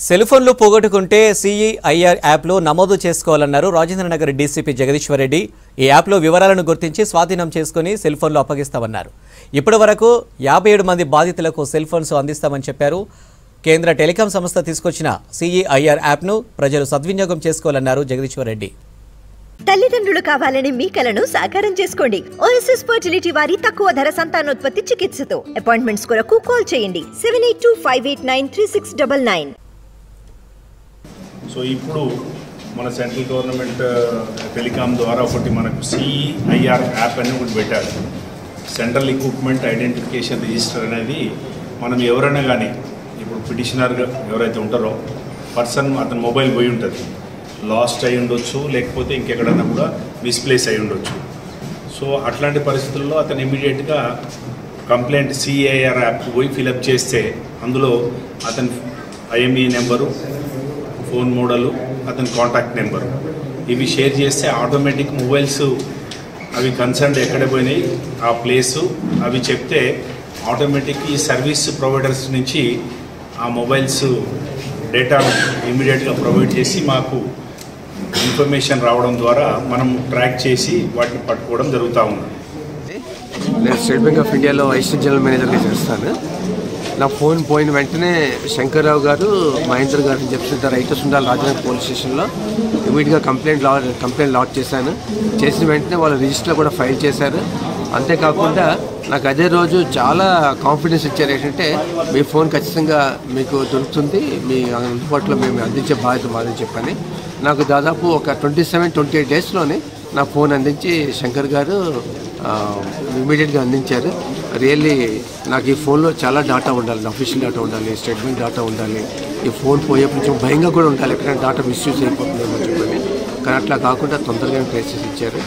Cell ఫోన్లు పోగొట్టుకుంటే CEIR యాప్లో నమోదు చేసుకోవాలన్నారు రాజేంద్రనగర్ డీసీపీ జగదీశ్వర్ రెడ్డి. ఈ యాప్లో వివరాలను గుర్తించి స్వాధీనం చేసుకుని సెల్ ఫోన్లు అప్పగిస్తామన్నారు. ఇప్పటి వరకు 57 మంది బాధితులకు సెల్ ఫోన్స్ అందిస్తామని చెప్పారు. కేంద్ర టెలికాం సంస్థ తీసుకొచ్చిన సిఈఐఆర్ యాప్ను ప్రజలు సద్వినియోగం చేసుకోవాలన్నారు జగదీశ్వర్ రెడ్డి. తల్లిదండ్రులు కావాలని మీ కలను సాకారం చేసుకోండి. ఓఎస్ఎస్ ఫర్టిలిటీ వారి తక్కువ ధర సంతానోత్పత్తి చికిత్సతో అపాయింట్మెంట్స్ కొరకు కాల్ చేయండి 7825893699. సో ఇప్పుడు మన సెంట్రల్ గవర్నమెంట్ టెలికాం ద్వారా ఒకటి మనకు సిఈఐఆర్ యాప్ అని ఒకటి పెట్టారు. సెంట్రల్ ఎక్విప్మెంట్ ఐడెంటిఫికేషన్ రిజిస్టర్ అనేది మనం ఎవరైనా కానీ ఇప్పుడు పిటిషనర్గా ఎవరైతే ఉంటారో పర్సన్ అతని మొబైల్ పోయి ఉంటుంది, లాస్ట్ అయి ఉండొచ్చు, లేకపోతే ఇంకెక్కడన్నా కూడా మిస్ప్లేస్ అయి ఉండొచ్చు. సో అట్లాంటి పరిస్థితుల్లో అతను ఇమీడియట్గా కంప్లైంట్ సిఐఆర్ యాప్కి పోయి ఫిలప్ చేస్తే అందులో అతని ఐఎంఈ నెంబరు, ఫోన్ మోడలు, అతని కాంటాక్ట్ నెంబరు ఇవి షేర్ చేస్తే ఆటోమేటిక్ మొబైల్స్ అవి కన్సర్న్ ఎక్కడ పోయినాయి ఆ ప్లేసు అవి చెప్తే ఆటోమేటిక్ ఈ సర్వీస్ ప్రొవైడర్స్ నుంచి ఆ మొబైల్స్ డేటా ఇమీడియట్గా ప్రొవైడ్ చేసి మాకు ఇన్ఫర్మేషన్ రావడం ద్వారా మనం ట్రాక్ చేసి వాటిని పట్టుకోవడం జరుగుతూ ఉంది. నేను స్టేట్ బ్యాంక్ ఆఫ్ ఇండియాలో అసిస్టెంట్ జనరల్ మేనేజర్గా చేస్తాను. నా ఫోన్ పోయిన వెంటనే శంకర్రావు గారు, మహేందర్ గారు అని చెప్తుంటారు రైటర్స్ ఉండాలి రాజనగర్ పోలీస్ స్టేషన్లో ఇమీడియట్గా కంప్లైంట్ లాక్ చేశాను. చేసిన వెంటనే వాళ్ళ రిజిస్టర్లో కూడా ఫైల్ చేశారు. అంతేకాకుండా నాకు అదే రోజు చాలా కాన్ఫిడెన్స్ ఇచ్చారు. ఏంటంటే మీ ఫోన్ ఖచ్చితంగా మీకు దొరుకుతుంది, మీ అందుబాటులో మేము అందించే బాధ్యత మాదని చెప్పని నాకు దాదాపు ఒక 27-28 డేస్లోనే నా ఫోన్ అందించి శంకర్ గారు ఇమీడియట్గా అందించారు. రియల్లీ నాకు ఈ ఫోన్లో చాలా డాటా ఉండాలి, అఫీషియల్ డాటా ఉండాలి, స్టేట్మెంట్ డాటా ఉండాలి. ఈ ఫోన్ పోయే కొంచెం భయంగా కూడా ఉండాలి, ఎక్కడైనా డాటా మిస్యూజ్ అయిపోతుందేమో చెప్పని. కానీ అట్లా కాకుండా తొందరగా ట్రేస్ చేసి ఇచ్చారు.